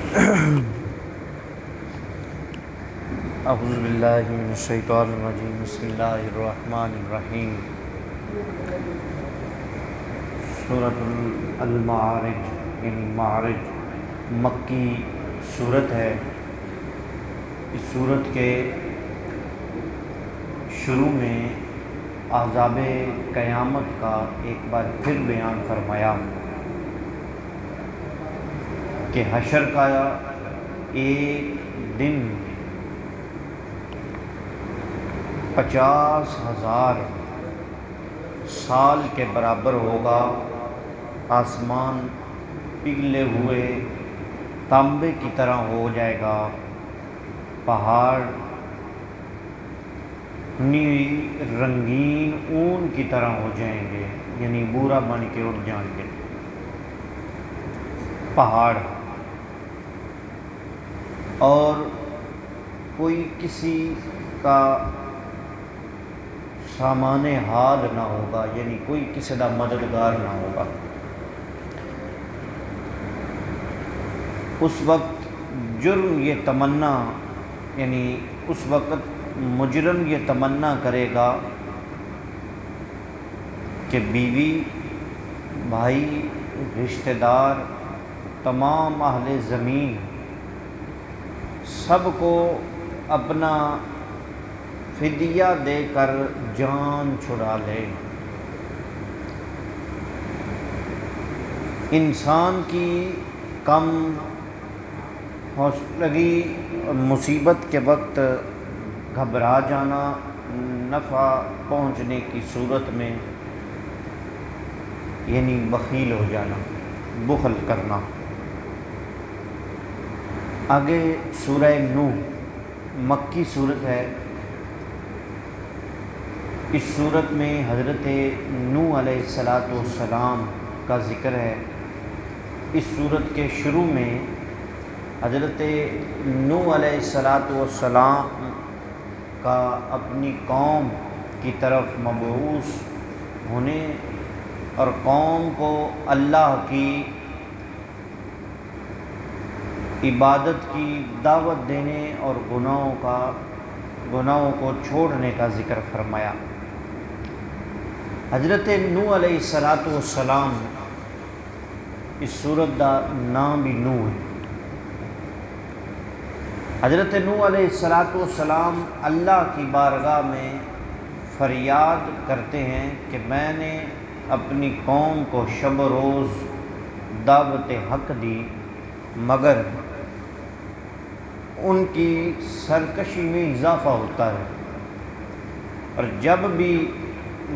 اعوذ باللہ من الشیطان الرجیم، بسم اللہ الرحمن الرحیم۔ سورۃ المعارج یعنی معارج مکی سورت ہے۔ اس سورت کے شروع میں عذاب قیامت کا ایک بار پھر بیان فرمایا کہ حشر کا ایک دن 50,000 سال کے برابر ہوگا۔ آسمان پگھلے ہوئے تانبے کی طرح ہو جائے گا، پہاڑ رنگین اون کی طرح ہو جائیں گے، یعنی بورا بن کے اڑ جائیں گے پہاڑ، اور کوئی کسی کا سامان حال نہ ہوگا، یعنی کوئی کسی کا مددگار نہ ہوگا۔ اس وقت جرم یہ تمنا، یعنی اس وقت مجرم یہ تمنا کرے گا کہ بیوی، بھائی، رشتہ دار، تمام اہل زمین سب کو اپنا فدیہ دے کر جان چھڑا لے۔ انسان کی کم حوصلگی اور مصیبت کے وقت گھبرا جانا، نفع پہنچنے کی صورت میں یعنی بخیل ہو جانا، بخل کرنا۔ آگے سورہ نوح مکی صورت ہے۔ اس صورت میں حضرت نوح علیہ السلام کا ذکر ہے۔ اس صورت کے شروع میں حضرت نوح علیہ السلام کا اپنی قوم کی طرف مبعوث ہونے اور قوم کو اللہ کی عبادت کی دعوت دینے اور گناہوں کو چھوڑنے کا ذکر فرمایا۔ حضرت نوح علیہ السلام اس سورت دا نام بھی نوح ہے۔ حضرت نوح علیہ السلام اللہ کی بارگاہ میں فریاد کرتے ہیں کہ میں نے اپنی قوم کو شب و روز دعوت حق دی، مگر ان کی سرکشی میں اضافہ ہوتا ہے، اور جب بھی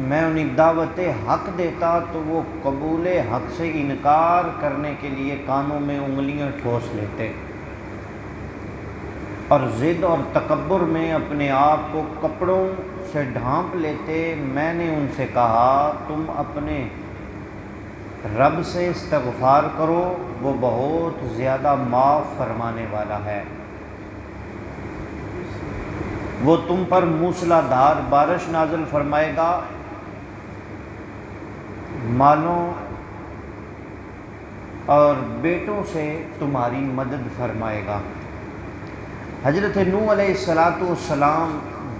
میں انہیں دعوت حق دیتا تو وہ قبول حق سے انکار کرنے کے لیے کانوں میں انگلیاں ٹھوس لیتے اور ضد اور تکبر میں اپنے آپ کو کپڑوں سے ڈھانپ لیتے۔ میں نے ان سے کہا، تم اپنے رب سے استغفار کرو، وہ بہت زیادہ معاف فرمانے والا ہے، وہ تم پر موسلا دھار بارش نازل فرمائے گا، مالوں اور بیٹوں سے تمہاری مدد فرمائے گا۔ حضرت نوح علیہ السلام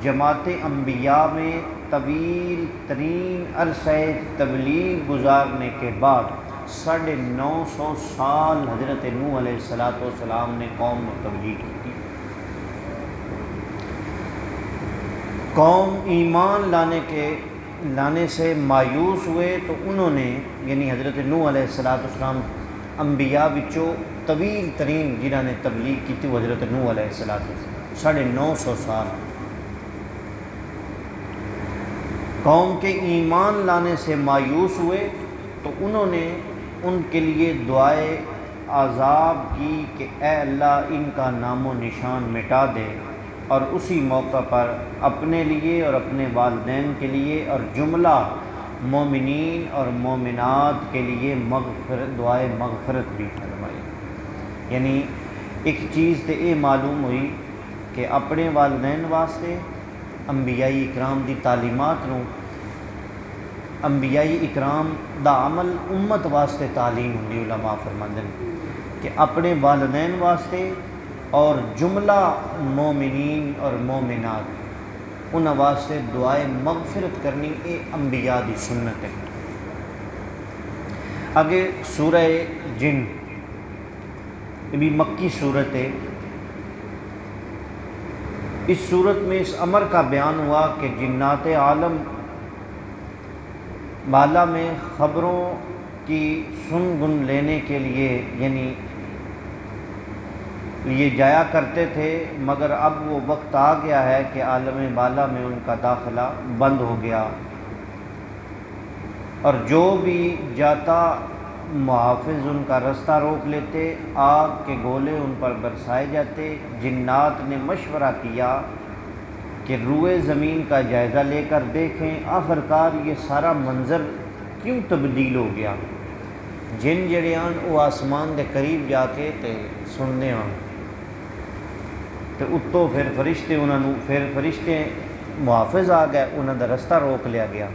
جماعت انبیاء میں طویل ترین عرصہ تبلیغ گزارنے کے بعد 950 سال حضرت نوح علیہ السلام نے قوم میں تبلیغ کی۔ قوم ایمان لانے سے مایوس ہوئے تو انہوں نے، یعنی حضرت نوح علیہ السلام انبیاء وچوں طویل ترین جنہاں نے تبلیغ کی تھی وہ حضرت نوح علیہ السلام 950 سال۔ قوم کے ایمان لانے سے مایوس ہوئے تو انہوں نے ان کے لیے دعائے عذاب کی کہ اے اللہ ان کا نام و نشان مٹا دے، اور اسی موقع پر اپنے لیے اور اپنے والدین کے لیے اور جملہ مومنین اور مومنات کے لیے دعائے مغفرت بھی فرمائی۔ یعنی ایک چیز تے یہ معلوم ہوئی کہ اپنے والدین واسطے انبیاء اکرام دی تعلیمات نو، انبیاء اکرام دا عمل امت واسطے تعلیم ہوندی۔ علماء فرماندے ہیں کہ اپنے والدین واسطے اور جملہ مومنین اور مومنات انہاں واسطے دعائے مغفرت کرنی، یہ انبیاء دی سنت ہے۔ آگے سورہ جن، یہ بھی مکی صورت ہے۔ اس صورت میں اس امر کا بیان ہوا کہ جنات عالم بالا میں خبروں کی سن گن لینے کے لیے یعنی یہ جایا کرتے تھے، مگر اب وہ وقت آ گیا ہے کہ عالم بالا میں ان کا داخلہ بند ہو گیا، اور جو بھی جاتا محافظ ان کا رستہ روک لیتے، آگ کے گولے ان پر برسائے جاتے۔ جنات نے مشورہ کیا کہ روئے زمین کا جائزہ لے کر دیکھیں آخرکار یہ سارا منظر کیوں تبدیل ہو گیا۔ جن جڑے آن وہ آسمان دے قریب جا کے تے سننے آن تے اتوں پھر فرشتے محافظ آ گئے، انہوں دا رستہ روک لیا گیا۔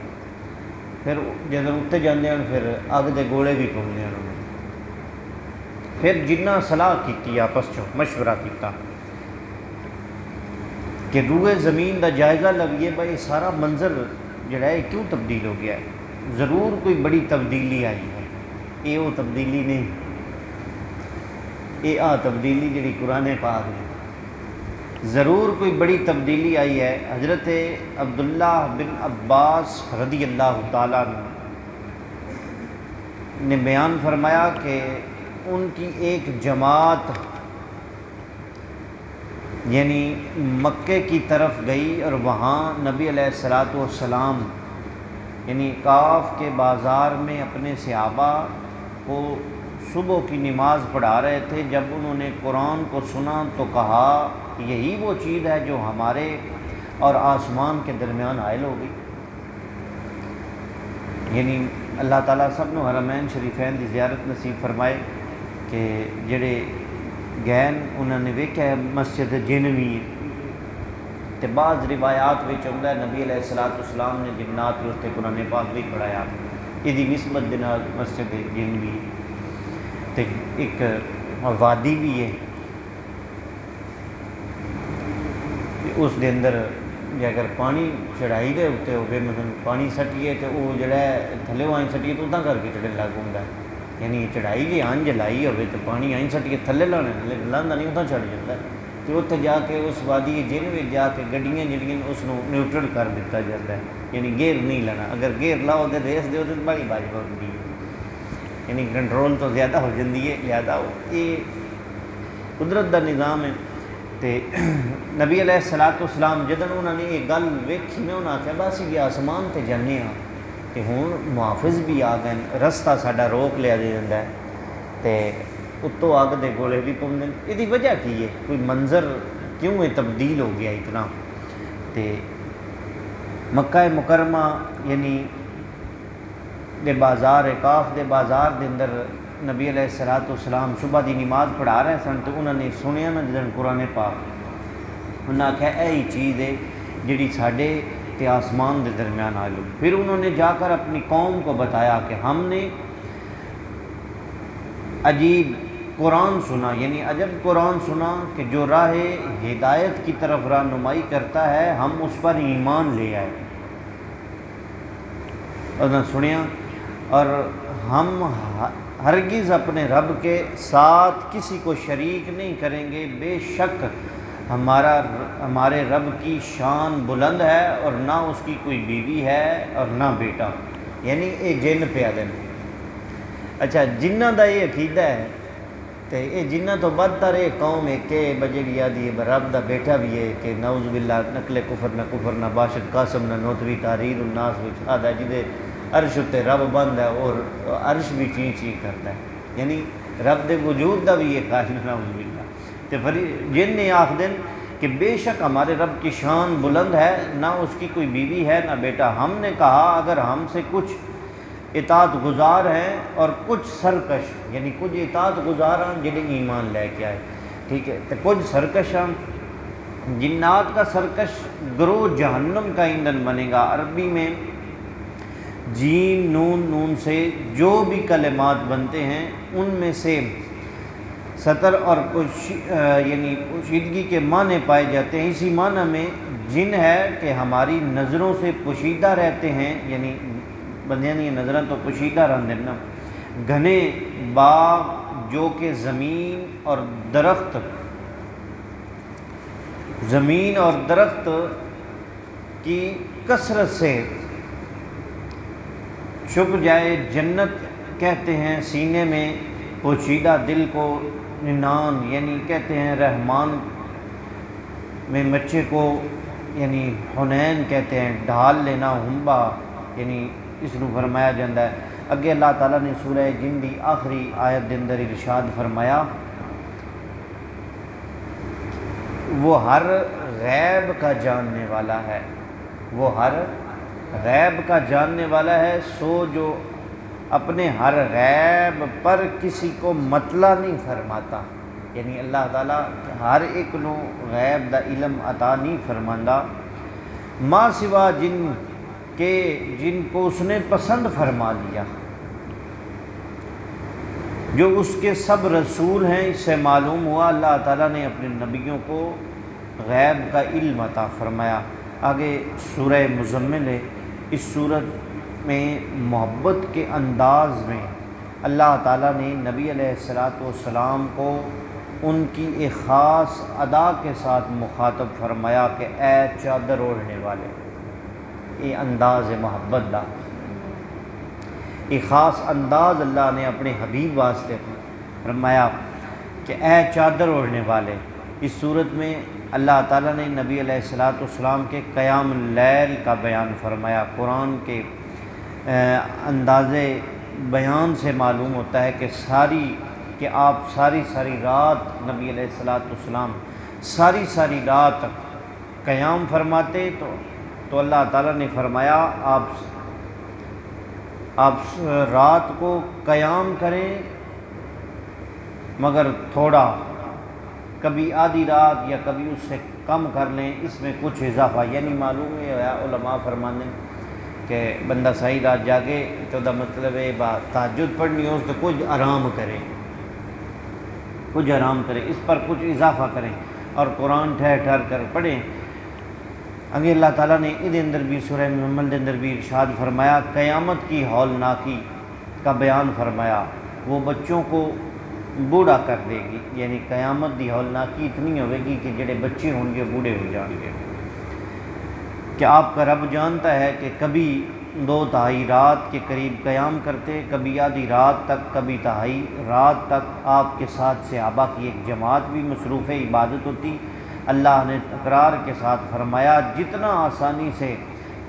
پھر جدوں اتنے جاندے ہیں پھر اگ دے گولے بھی پاؤندے ہیں۔ پھر جنہ صلاح کیتی آپس چوں مشورہ کیتا کہ روئے زمین دا جائزہ لگیے بھائی سارا منظر جڑا ہے کیوں تبدیل ہو گیا ہے، ضرور کوئی بڑی تبدیلی آئی ہے۔ یہ وہ تبدیلی نہیں، یہ تبدیلی جڑی قرآن پاک ہے، ضرور کوئی بڑی تبدیلی آئی ہے۔ حضرت عبداللہ بن عباس رضی اللہ تعالیٰ نے بیان فرمایا کہ ان کی ایک جماعت یعنی مکے کی طرف گئی، اور وہاں نبی علیہ الصلاۃ والسلام یعنی کاف کے بازار میں اپنے صحابہ کو صبح کی نماز پڑھا رہے تھے۔ جب انہوں نے قرآن کو سنا تو کہا یہی وہ چیز ہے جو ہمارے اور آسمان کے درمیان حائل ہو گئی۔ یعنی اللہ تعالیٰ سب نو حرمین شریفین کی زیارت نصیب فرمائے کہ جڑے گئن انہوں نے ویکھیا ہے مسجد جنوی تے بعض روایات وچ آندا ہے نبی علیہ الصلوۃ والسلام نے جنات کے اتنے قرآن پاک بھی پڑھایا، یہ نسبت دے نال مسجد جنوی تے ایک وادی بھی ہے، اس دے اندر جے اگر پانی چڑھائی دے اتنے ہوگئے مثلا پانی سٹیے تو وہ جڑا ہے تھلے آئیں سٹیے تو اتنا کر کے چڑھن لگ پاؤں، یعنی چڑھائی جی آنج لائی ہوئے تو پانی آئیں سٹیے تھلے لانے لانا نہیں اتنا چڑھ جاتا ہے، تو اتنے جا کے اس وادی جن میں جا کے گڈیاں جڑیاں اس کو نیوٹرل کر دیتا جاتا ہے، یعنی گیئر نہیں لینا، اگر گیئر لاؤ تو ریس دو تو بڑی باجب ہوتی ہے، یعنی کنٹرول تو زیادہ ہو جاتی ہے، لہذا یہ قدرت دا نظام ہے۔ تے نبی علیہ الصلوۃ والسلام جدن انہوں نے یہ گل ویکھی میں انہوں نے آخیا بس یہ آسمان تے جانے ہاں تے ہوں محافظ بھی آ گئے، رستہ ساڈا روک لیا جاتا ہے تے اتوں اگ دے گولے بھی پاؤندے، یہ وجہ کی ہے، کوئی منظر کیوں یہ تبدیل ہو گیا اتنا۔ تے مکہ مکرمہ یعنی دے بازار کاف دے بازار دے اندر نبی علیہ الصلوۃ والسلام صبح دی نماز پڑھا رہے سن تو انہوں نے سنیا نا جدن قرآن پاک، انہوں نے آخیا یہی چیز ہے جڑی ساڈے تے آسمان دے درمیان آ گئی۔ پھر انہوں نے جا کر اپنی قوم کو بتایا کہ ہم نے عجیب قرآن سنا، یعنی عجب قرآن سنا کہ جو راہ ہدایت کی طرف رہنمائی کرتا ہے، ہم اس پر ایمان لے آئے۔ انہوں نے سنیا اور ہم ہرگز اپنے رب کے ساتھ کسی کو شریک نہیں کریں گے، بے شک ہمارے رب کی شان بلند ہے اور نہ اس کی کوئی بیوی ہے اور نہ بیٹا، یعنی یہ جن پیا دن۔ اچھا جنہ دا یہ عقیدہ ہے تو یہ جنہ تو بدتر یہ قوم ہے کہ بجڑی آدھی رب دا بیٹا بھی ہے کہ نعوذ باللہ نقل کفر نہ باشد قاسم نہ نوتوی تحریر الناس وچ آدھا جدے عرش تے رب بند ہے اور عرش بھی چین چین کرتا ہے، یعنی رب دے وجود دا بھی یہ قائل نعوذ باللہ۔ تو پھر جن نے آخ دن کہ بے شک ہمارے رب کی شان بلند ہے، نہ اس کی کوئی بیوی ہے نہ بیٹا۔ ہم نے کہا اگر ہم سے کچھ اطاعت گزار ہیں اور کچھ سرکش، یعنی کچھ اطاعت گزار ہیں جنہیں ایمان لے کے آئے، ٹھیک ہے، تو کچھ سرکش ہیں۔ جنات کا سرکش گروہ جہنم کا ایندھن بنے گا۔ عربی میں جیم نون سے جو بھی کلمات بنتے ہیں ان میں سے سطر اور یعنی پوشیدگی کے معنی پائے جاتے ہیں۔ اسی معنی میں جن ہے کہ ہماری نظروں سے پوشیدہ رہتے ہیں، یعنی بندیاں دی نظراں تو پوشیدہ رہندے نا، گھنے باغ جو کہ زمین اور درخت کی کثرت سے چھپ جائے، جنت کہتے ہیں سینے میں پوشیدہ دل کو، ننان یعنی کہتے ہیں رحمان میں بچے کو، یعنی حنین کہتے ہیں ڈھال لینا، ہمبا یعنی اس کو فرمایا جاتا ہے۔ اگے اللہ تعالیٰ نے سورہ جن دی آخری آیت دے اندر ارشاد فرمایا، وہ ہر غیب کا جاننے والا ہے، وہ ہر غیب کا جاننے والا ہے، سو جو اپنے ہر غیب پر کسی کو مطلع نہیں فرماتا، یعنی اللہ تعالیٰ ہر ایک نو غیب دا علم عطا نہیں فرماندا، ما سوا جن کے جن کو اس نے پسند فرما لیا، جو اس کے سب رسول ہیں۔ اس سے معلوم ہوا اللہ تعالیٰ نے اپنے نبیوں کو غیب کا علم عطا فرمایا۔ آگے سورہ مزمل ہے، اس صورت میں محبت کے انداز میں اللہ تعالیٰ نے نبی علیہ السلام کو ان کی ایک خاص ادا کے ساتھ مخاطب فرمایا کہ اے چادر اوڑھنے والے، یہ انداز محبت دا ایک خاص انداز اللہ نے اپنے حبیب واسطے فرمایا کہ اے چادر اوڑھنے والے۔ اس صورت میں اللہ تعالیٰ نے نبی علیہ السلام کے قیام اللیل کا بیان فرمایا۔ قرآن کے انداز بیان سے معلوم ہوتا ہے کہ آپ ساری رات نبی علیہ السلام ساری رات قیام فرماتے، تو اللہ تعالیٰ نے فرمایا آپ رات کو قیام کریں مگر تھوڑا، کبھی آدھی رات یا کبھی اس سے کم کر لیں، اس میں کچھ اضافہ، یعنی معلوم ہے علماء فرمانے کہ بندہ صحیح رات جاگے تو دا مطلب ہے تہجد پڑھنی ہو تو کچھ آرام کرے، اس پر کچھ اضافہ کریں اور قرآن ٹھہر کر پڑھیں۔ اگے اللہ تعالیٰ نے ادھر اندر بھی سورہ محمد اندر بھی ارشاد فرمایا، قیامت کی ہولناکی کا بیان فرمایا، وہ بچوں کو بوڑھا کر دے گی، یعنی قیامت دی ہولناکی اتنی ہوئے گی کہ جڑے بچے ہوں گے بوڑھے ہو جائیں گے۔ کہ آپ کا رب جانتا ہے کہ کبھی 2/3 رات کے قریب قیام کرتے، کبھی آدھی رات تک، کبھی 1/2 رات تک آپ کے ساتھ صحابہ کی ایک جماعت بھی مصروف عبادت ہوتی۔ اللہ نے تکرار کے ساتھ فرمایا جتنا آسانی سے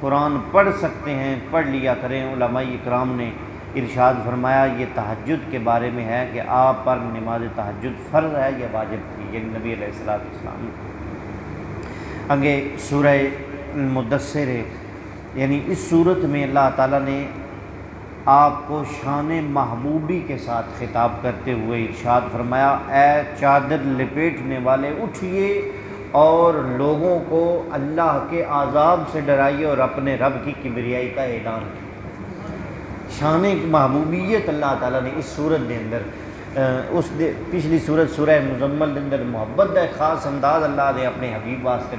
قرآن پڑھ سکتے ہیں پڑھ لیا کریں۔ علماء اکرام نے ارشاد فرمایا یہ تہجد کے بارے میں ہے کہ آپ پر نماز تہجد فرض ہے یا واجب تھی، یعنی نبی علیہ السلام۔ آگے سورہ مدثر ہے، یعنی اس صورت میں اللہ تعالیٰ نے آپ کو شان محبوبی کے ساتھ خطاب کرتے ہوئے ارشاد فرمایا، اے چادر لپیٹنے والے اٹھئے اور لوگوں کو اللہ کے عذاب سے ڈرائیے اور اپنے رب کی کبریائی کا اعلان کیجیے۔ شان محبوبیت اللہ تعالیٰ نے اس صورت کے اندر پچھلی صورت سورہ مزمل کے اندر محبت کا ایک خاص انداز اللہ نے اپنے حبیب واسطے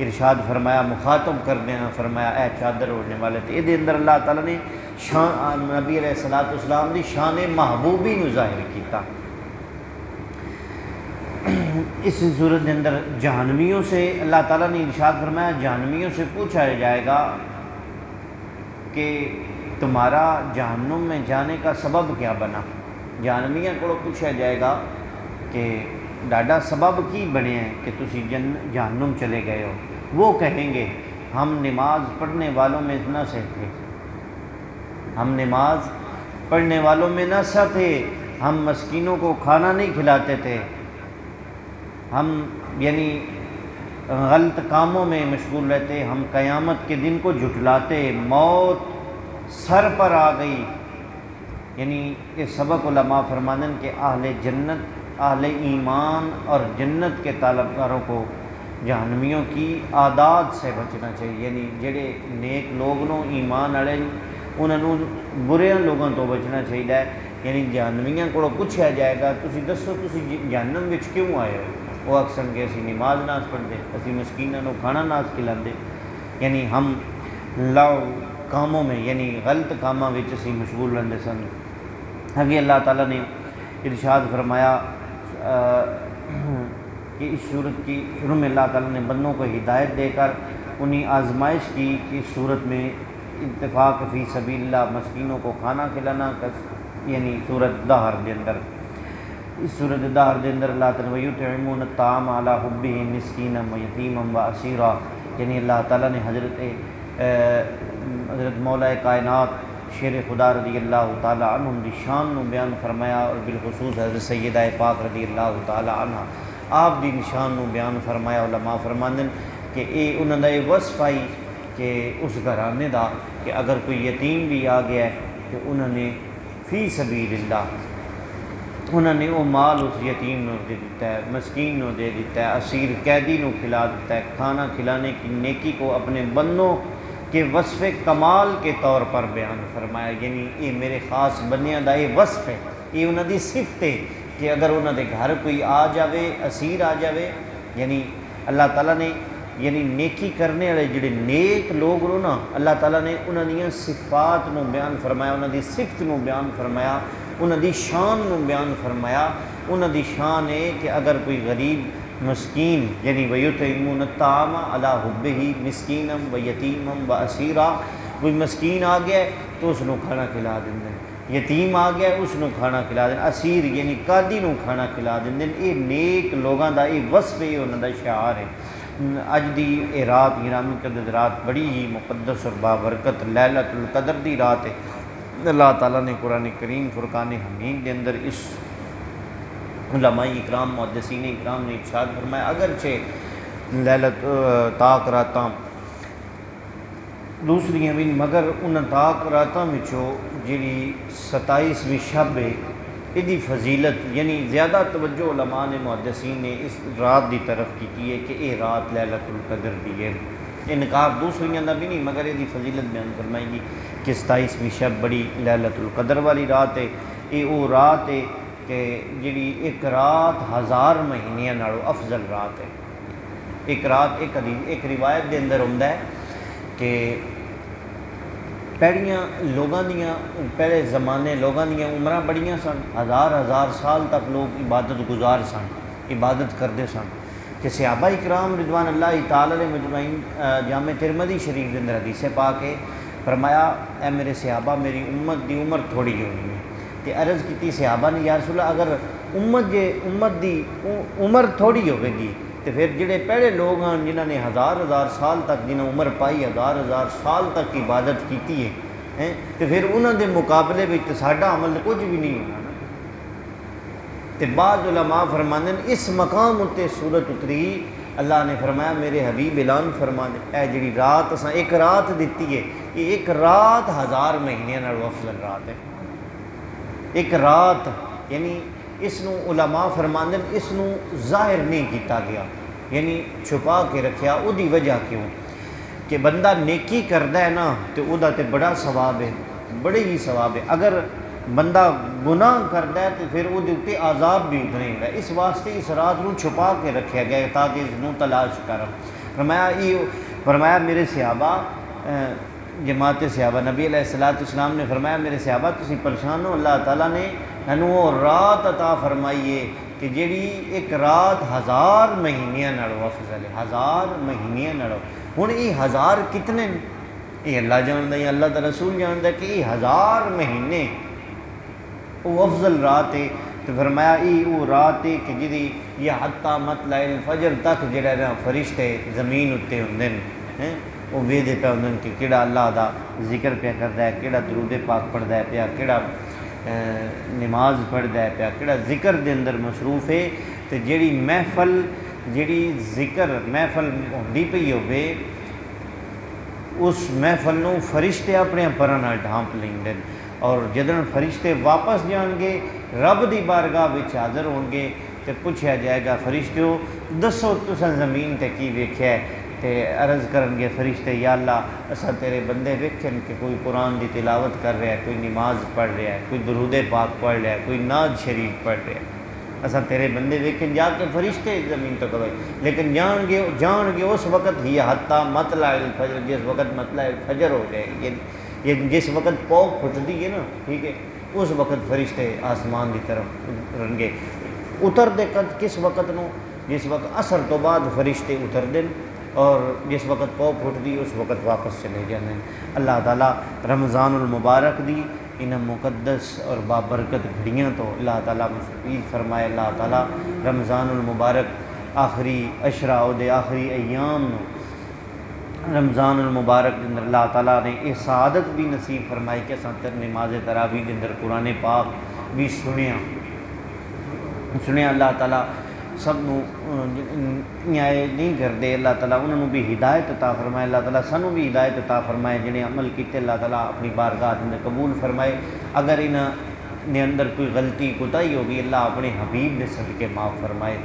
ارشاد فرمایا، مخاطب کر دینا فرمایا اے چادر اوڑھنے والے، تو یہ اندر اللہ تعالیٰ نے نبی علیہ السلام دی شان محبوبی نو ظاہر کیتا۔ اس صورت کے اندر جہنمیوں سے اللہ تعالیٰ نے ارشاد فرمایا، جہنمیوں سے پوچھا جائے گا کہ تمہارا جہنم میں جانے کا سبب کیا بنا۔ جہنمیوں کو پوچھا جائے گا کہ ڈاڈا سبب کی بنے ہیں کہ تسی جہنم چلے گئے ہو۔ وہ کہیں گے ہم نماز پڑھنے والوں میں نہ سے تھے، ہم نماز پڑھنے والوں میں نہ سا تھے، ہم مسکینوں کو کھانا نہیں کھلاتے تھے، ہم یعنی غلط کاموں میں مشغول رہتے، ہم قیامت کے دن کو جھٹلاتے، موت سر پر آ گئی۔ یعنی یہ سبق علماء فرمانن کہ اہل جنت، اہل ایمان اور جنت کے طلبگاروں کو جہنمیوں کی عادات سے بچنا چاہیے، یعنی جڑے نیک لوگ نو ایمان والے انہوں برے لوگوں تو بچنا چاہیے۔ یعنی جہنمیاں کو پوچھا جائے گا تسی دسو تسی جہنم وچ کیوں آئے ہو؟ وہ اکثر کہ اسی نماز ناز پڑھتے، اسی مسکینوں کو کھانا ناز کھلاندے، یعنی ہم لاؤ کاموں میں یعنی غلط کاموں وچ اسی مشغول رہندے سن۔ آگے اللہ تعالیٰ نے ارشاد فرمایا کہ اس صورت کی شروع میں اللہ تعالیٰ نے بندوں کو ہدایت دے کر انہیں آزمائش کی کہ اس صورت میں اتفاق فی سبیل اللہ مسکینوں کو کھانا کھلانا، یعنی صورت دہر دے اندر، اس صورت دہر دے اندر اللہ تعالیٰ وَيُطْعِمُونَ الطَّعَامَ عَلَىٰ حُبِّهِ مِسْكِينًا وَيَتِيمًا وَأَسِيرًا، یعنی اللہ تعالیٰ نے حضرت مولا کائنات شیر خدا رضی اللہ تعالیٰ عنہ دی شان نو بیان فرمایا، اور بالخصوص حضرت سیدہ پاک رضی اللہ تعالیٰ عنہ آپ دی نشان نو بیان فرمایا۔ علماء فرماندن کہ انہوں دا یہ وصف آئی کہ اس گھرانے دا کہ اگر کوئی یتیم بھی آ گیا ہے تو انہوں نے فی سبیل اللہ انہوں نے وہ مال اس یتیم نو دے دیتا ہے، مسکین نو دے دیتا ہے، اسیر قیدی نو کھلا دیتا ہے۔ کھانا کھلانے کی نیکی کو اپنے بندوں کے وصف کمال کے طور پر بیان فرمایا، یعنی یہ میرے خاص بندیاں دا یہ وصف ہے، یہ انہوں دی صفت ہے کہ اگر انہوں دے گھر کوئی آ جاوے، اسیر آ جاوے، یعنی اللہ تعالیٰ نے یعنی نیکی کرنے والے جڑے نیک لوگ رو نا، اللہ تعالیٰ نے انہوں دیاں صفات نو بیان فرمایا، انہوں دی صفت نو بیان فرمایا، انہوں دی شان نو بیان فرمایا۔ انہوں دی شان ہے کہ اگر کوئی غریب مسکین یعنی وَيُطْعِمُونَ الطَّعَامَ عَلَىٰ حُبِّهِ مِسْكِينًا وَيَتِيمًا وَأَسِيرًا، کوئی مسکین آ گیا ہے تو اس نو کھانا کھلا دیں، یتیم آ گیا ہے اس نو کھانا کھلا دیں، اسیر یعنی قیدی نو کھانا کھلا دیں۔ یہ نیک لوگاں دا یہ وصف ہے، انہوں دا شعار ہے۔ اج دی یہ رات گرامی قدر رات بڑی ہی مقدس اور بابرکت لیلۃ القدر دی رات ہے۔ اللہ تعالیٰ نے قرآن کریم فرقان حمید کے اندر اس علماء اکرام محدثین اکرام نے ارشاد فرمایا اگرچہ لیلۃ تاک راتاں دوسریاں بھی مگر ان تاک راتاں وچوں جڑی 27ویں شب ہے یہ فضیلت یعنی زیادہ توجہ علماء نے محدثین نے اس رات دی طرف کی ہے کہ یہ رات لیلۃ القدر دی ہے۔ انکار دوسریاں دا بھی نہیں مگر یہ فضیلت بیان فرمائی گی کہ 27ویں شب بڑی لیلۃ القدر والی رات ہے۔ یہ وہ رات ہے کہ جڑی ایک رات 1000 مہینیاں نالوں افضل رات ہے۔ ایک رات ایک روایت دے اندر ہوندا ہے کہ پہڑیاں لوگاں دیاں پہلے زمانے لوگاں دیاں عمریں بڑیاں سن، ہزار سال تک لوگ عبادت گزار سن، عبادت کرتے سن کہ صحابہ اکرام رضوان اللہ تعالی علیہ مجمعین جامع ترمذی شریف کے اندر حدیث پاک ہے فرمایا اے میرے صحابہ میری امت دی عمر تھوڑی ہونی ہے، کہ عرض کی صحابہ نے یا رسول اللہ اگر امت دی عمر تھوڑی ہوے گی تو پھر جڑے پہلے لوگ ہیں جنہوں نے ہزار سال تک جنہوں عمر پائی ہزار سال تک عبادت کیتی ہے تو پھر انہوں دے مقابلے میں ساڈا عمل کچھ بھی نہیں ہونا نا۔ تو بعض علماء فرماندے ہیں اس مقام اتے سورت اتری اللہ نے فرمایا میرے حبیب اعلان فرما دے اے جڑی رات اساں ایک رات دیتی ہے یہ ایک رات 1000 مہینیاں نالوں افضل رات ہے۔ ایک رات یعنی اس نو علماء فرماندے اس نو ظاہر نہیں کیتا گیا یعنی چھپا کے رکھیا، او دی وجہ کیوں کہ بندہ نیکی کردا ہے نا تو او دا تے بڑا ثواب ہے، بڑے ہی ثواب ہے۔ اگر بندہ گناہ کردا ہے تو پھر او دے اوتے عذاب بھی اتنا ہی ہے، اس واسطے اس رات نو چھپا کے رکھیا گیا تاکہ اس نو تلاش کر۔ فرمایا میرے صحابہ جماعت صحابہ نبی علیہ السلام نے فرمایا میرے صحابہ تسی پریشان ہو، اللہ تعالیٰ نے ہنو وہ رات عطا فرمائیے کہ جیڑی ایک رات 1000 مہینیاں نالوں افضل ہے، 1000 مہینیاں نالوں۔ ہن یہ 1000 کتنے یہ اللہ جاندا ہے، اللہ دا رسول جاندا ہے کہ یہ 1000 مہینے وہ افضل رات ہے۔ تو فرمایا یہ وہ رات ہے کہ جدی یہ حتی مطلع الفجر تک جڑا نا فرشتے زمین اتے ہوندے ہیں وہ ویدے پہ ہوندے کہ کیڑا اللہ دا ذکر پہ کردا ہے، کیڑا درود پاک پڑھدا ہے پیا، کیڑا نماز پڑھدا ہے پیا، کیڑا ذکر دے اندر مصروف ہے۔ تو جیڑی محفل جیڑی ذکر محفل ہوندی پئی ہوے اس محفل نو فرشتے اپنے پراں نال ڈھانپ لیندے اور جدن فرشتے واپس جان گے رب دی بارگاہ وچ حاضر ہون گے تو پوچھا جائے گا فرشتیو دسو تساں زمین تے کی ویکھیا ہے؟ تے عرض کرن گے فرشتے یا اللہ اسا تیرے بندے ویکھن کہ کوئی قرآن دی تلاوت کر رہا ہے، کوئی نماز پڑھ رہا ہے، کوئی درود پاک پڑھ رہا ہے، کوئی نعت شریف پڑھ رہا ہے، اسا تیرے بندے ویکھن جا کے فرشتے زمین تو کرو، لیکن جان گے اس وقت ہی حتیٰ مطلع الفجر، جس وقت مطلع الفجر ہو جائے، یہ جس وقت پوک پھٹتی ہے نا، ٹھیک ہے، اس وقت فرشتے آسمان کی طرف رنگے اتر دے کس وقت نو، جس وقت عصر تو بعد فرشتے اتر دن، اور جس وقت پو پھٹتی اس وقت واپس چلے جانے۔ اللہ تعالیٰ رمضان المبارک دی ان مقدس اور بابرکت گھڑیاں تو اللہ تعالیٰ مستفید فرمائے۔ اللہ تعالیٰ رمضان المبارک آخری عشرہ دے آخری ایام نو رمضان المبارک کے اندر اللہ تعالیٰ نے یہ سعادت بھی نصیب فرمائی کہ اساں نماز تراویح کے اندر قرآن پاک بھی سنیا۔ اللہ تعالیٰ سب نو نہیں کرتے، اللہ تعالیٰ انہوں بھی ہدایت عطا فرمائے، اللہ تعالیٰ سانوں بھی ہدایت عطا فرمائے، جنہیں عمل کیتے اللہ تعالیٰ اپنی بارگاہ میں قبول فرمائے۔ اگر انہاں نے اندر کوئی غلطی کوتاہی ہوگی اللہ اپنے حبیب نے صدقے معاف فرمائے۔